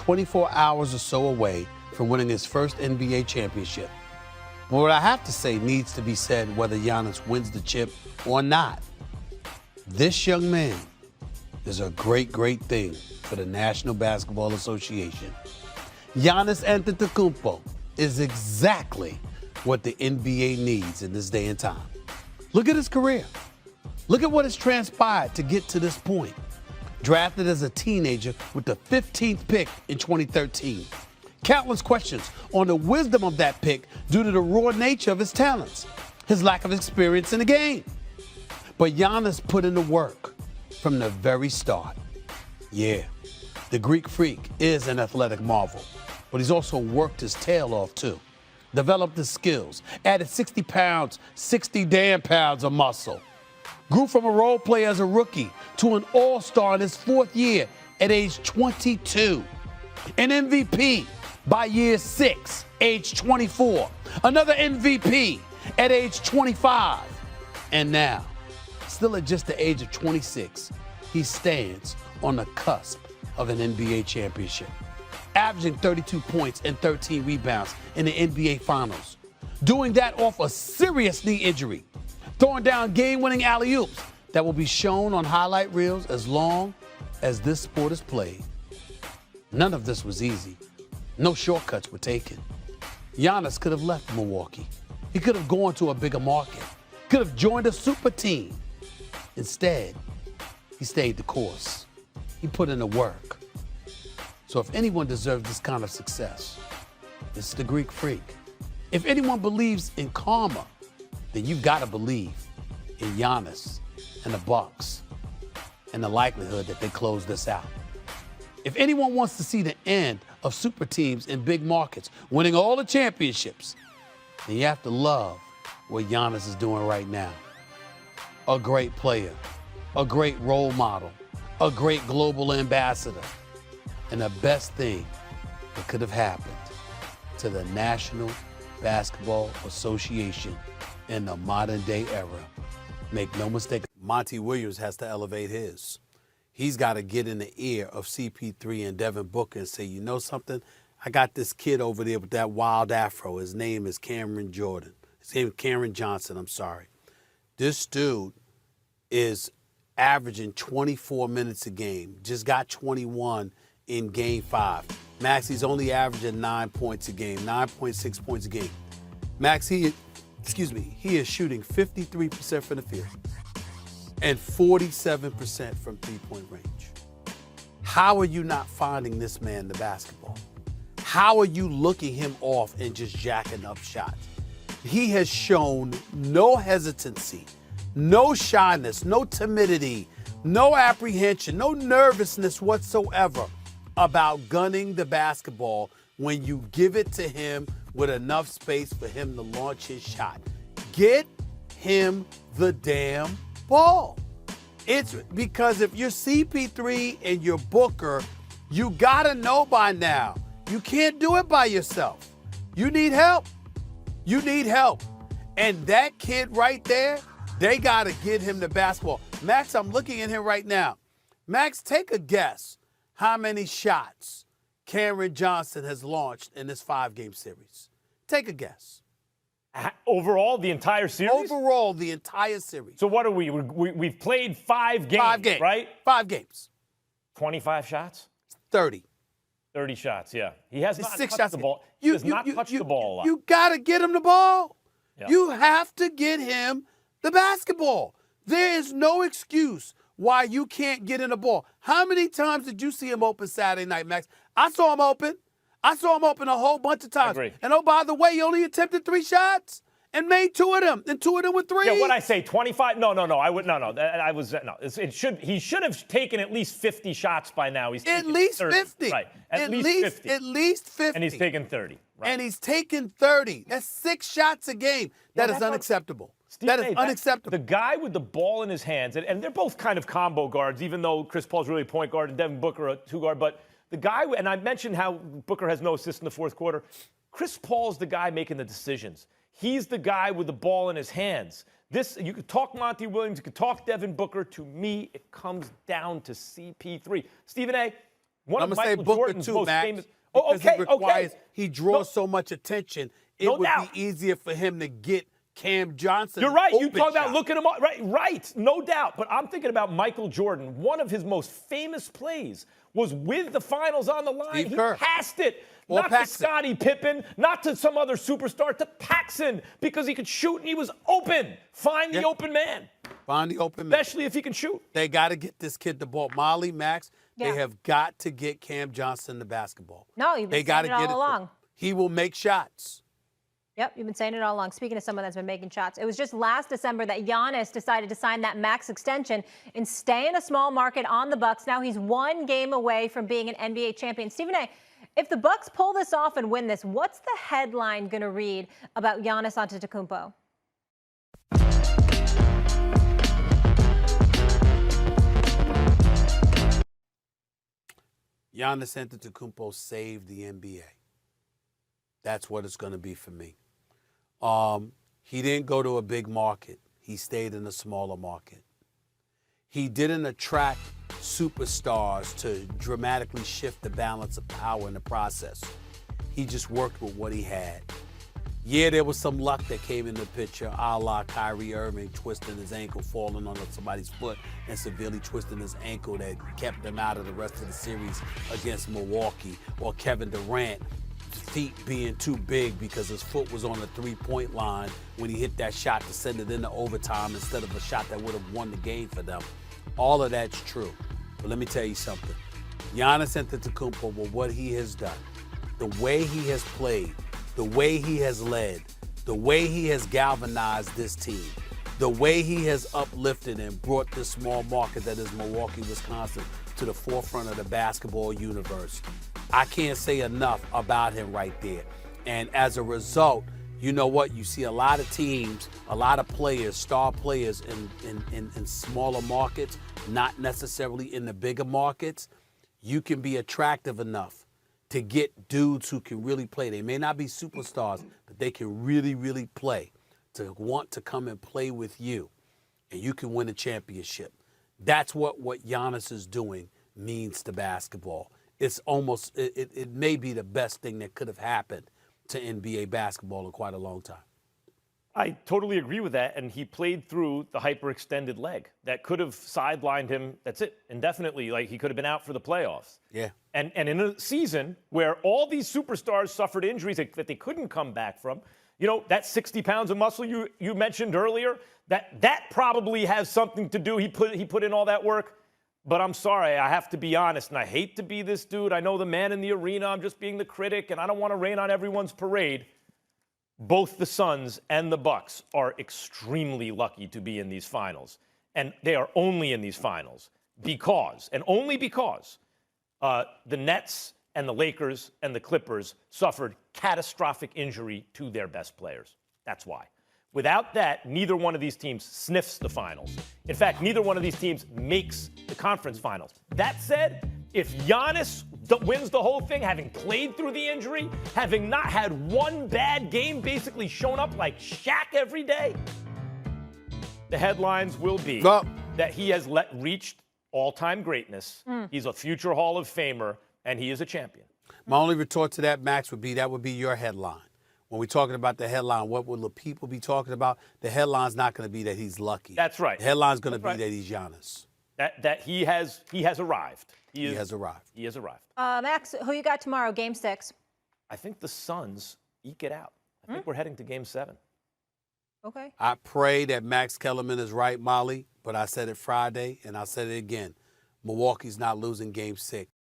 24 hours or so away from winning his first NBA championship. But what I have to say needs to be said whether Giannis wins the chip or not. This young man is a great, great thing for the National Basketball Association. Giannis Antetokounmpo is exactly what the NBA needs in this day and time. Look at his career. Look at what has transpired to get to this point. Drafted as a teenager with the 15th pick in 2013. Countless questions on the wisdom of that pick due to the raw nature of his talents, his lack of experience in the game. But Giannis put in the work from the very start. Yeah, the Greek Freak is an athletic marvel, but he's also worked his tail off too. Developed his skills, added 60 pounds, 60 damn pounds of muscle. Grew from a role player as a rookie to an all-star in his fourth year at age 22. An MVP by year 6, age 24. Another MVP at age 25. And now, still at just the age of 26, he stands on the cusp of an NBA championship, averaging 32 points and 13 rebounds in the NBA Finals. Doing that off a serious knee injury, throwing down game-winning alley-oops that will be shown on highlight reels as long as this sport is played. None of this was easy. No shortcuts were taken. Giannis could have left Milwaukee. He could have gone to a bigger market, could have joined a super team. Instead, he stayed the course. He put in the work. So if anyone deserves this kind of success, it's the Greek Freak. If anyone believes in karma, then you've got to believe in Giannis and the Bucks and the likelihood that they close this out. If anyone wants to see the end of super teams in big markets winning all the championships, then you have to love what Giannis is doing right now. A great player, a great role model, a great global ambassador, and the best thing that could have happened to the National Basketball Association in the modern day era. Make no mistake, Monty Williams has to elevate his. He's got to get in the ear of CP3 and Devin Booker and say, you know something? I got this kid over there with that wild afro. His name is Cameron Jordan. His name is Cameron Johnson, I'm sorry. This dude is averaging 24 minutes a game. Just got 21 in game 5. Max, he's only averaging 9 points a game, 9.6 points a game. Max, he is shooting 53% from the field and 47% from three-point range. How are you not finding this man the basketball? How are you looking him off and just jacking up shots? He has shown no hesitancy, no shyness, no timidity, no apprehension, no nervousness whatsoever about gunning the basketball when you give it to him with enough space for him to launch his shot. Get him the damn ball. It's because if you're CP3 and you're Booker, you gotta know by now, you can't do it by yourself. You need help. You need help. And that kid right there, they gotta get him the basketball. Max, I'm looking at him right now. Max, take a guess how many shots Cameron Johnson has launched in this 5-game series. Take a guess. Overall, the entire series? Overall, the entire series. So what are we? We've played 5 games, 5 games, right? 5 games. 25 shots? 30. 30 shots, yeah. He has not six touched shots the ball. You, He has not touched the ball a lot. You got to get him the ball. Yeah. You have to get him the basketball. There is no excuse why you can't get in the ball. How many times did you see him open Saturday night, Max? I saw him open. I saw him open a whole bunch of times. I agree. And oh, by the way, he only attempted 3 shots and made 2 of them, and 2 of them with 3. Yeah, what I say, 25? No. I would no. I was no. He should have taken at least 50 shots by now. He's at least 30. 50. Right. At least 50. At least 50. And he's taken 30. Right. And he's taken 30. That's 6 shots a game. That is unacceptable. That is unacceptable. The guy with the ball in his hands, and they're both kind of combo guards, even though Chris Paul's really a point guard and Devin Booker a 2-guard. But the guy, and I mentioned how Booker has no assists in the fourth quarter. Chris Paul's the guy making the decisions. He's the guy with the ball in his hands. You could talk Monty Williams, you could talk Devin Booker. To me, it comes down to CP3. Stephen A., One I'm of going to say Michael Booker Jordan's too, most Max. famous. Because he draws No, so much attention. It no would doubt. be easier for him to get Cam Johnson. You're right. You open talk about shot. looking him up. Right. No doubt. But I'm thinking about Michael Jordan. One of his most famous plays was with the finals on the line. Steve Kerr. He passed it. Or Not Paxson. to Scottie Pippen, not to some other superstar, to Paxson, because he could shoot and he was open. Find the open man. Find the open man. Especially if he can shoot. They got to get this kid the ball. Molly, Max, Yeah. they have got to get Cam Johnson the basketball. No, you've been They gotta saying it get all to him. along. He will make shots. Yep, you've been saying it all along. Speaking of someone that's been making shots, it was just last December that Giannis decided to sign that max extension and stay in a small market on the Bucks. Now he's one game away from being an NBA champion. Stephen A., if the Bucks pull this off and win this, what's the headline going to read about Giannis Antetokounmpo? Giannis Antetokounmpo saved the NBA. That's what it's going to be for me. He didn't go to a big market. He stayed in a smaller market. He didn't attract superstars to dramatically shift the balance of power in the process. He just worked with what he had. Yeah, there was some luck that came in the picture, a la Kyrie Irving twisting his ankle, falling on somebody's foot, and severely twisting his ankle that kept them out of the rest of the series against Milwaukee, or Kevin Durant feet being too big because his foot was on the three-point line when he hit that shot to send it into overtime instead of a shot that would have won the game for them. All of that's true. But let me tell you something. Giannis Antetokounmpo, with what he has done, the way he has played, the way he has led, the way he has galvanized this team, the way he has uplifted and brought this small market that is Milwaukee, Wisconsin, to the forefront of the basketball universe. I can't say enough about him right there. And as a result, you know what? You see a lot of teams, a lot of players, star players in smaller markets, not necessarily in the bigger markets. You can be attractive enough to get dudes who can really play. They may not be superstars, but they can really, really play, to want to come and play with you, and you can win a championship. That's what Giannis is doing means to basketball. It's almost, it may be the best thing that could have happened to NBA basketball in quite a long time. I totally agree with that, and he played through the hyperextended leg that could have sidelined him, that's it, indefinitely. Like, he could have been out for the playoffs. Yeah. And in a season where all these superstars suffered injuries that they couldn't come back from, you know, that 60 pounds of muscle you mentioned earlier, that probably has something to do. He put in all that work. But I'm sorry, I have to be honest, and I hate to be this dude. I know the man in the arena, I'm just being the critic, and I don't want to rain on everyone's parade. Both the Suns and the Bucks are extremely lucky to be in these finals. And they are only in these finals because, and only because, the Nets and the Lakers and the Clippers suffered catastrophic injury to their best players. That's why. Without that, neither one of these teams sniffs the finals. In fact, neither one of these teams makes the conference finals. That said, if Giannis wins the whole thing, having played through the injury, having not had one bad game, basically shown up like Shaq every day, the headlines will be that he has reached all-time greatness. He's a future Hall of Famer, and he is a champion. My only retort to that, Max, would be that would be your headline. When we're talking about the headline, what will the people be talking about? The headline's not going to be that he's lucky. That's right. The headline's going to be that he's Giannis. That he has arrived. He has arrived. He has arrived. Max, who you got tomorrow, Game 6? I think the Suns eke it out. I think we're heading to Game 7. Okay. I pray that Max Kellerman is right, Molly, but I said it Friday, and I said it again. Milwaukee's not losing Game 6.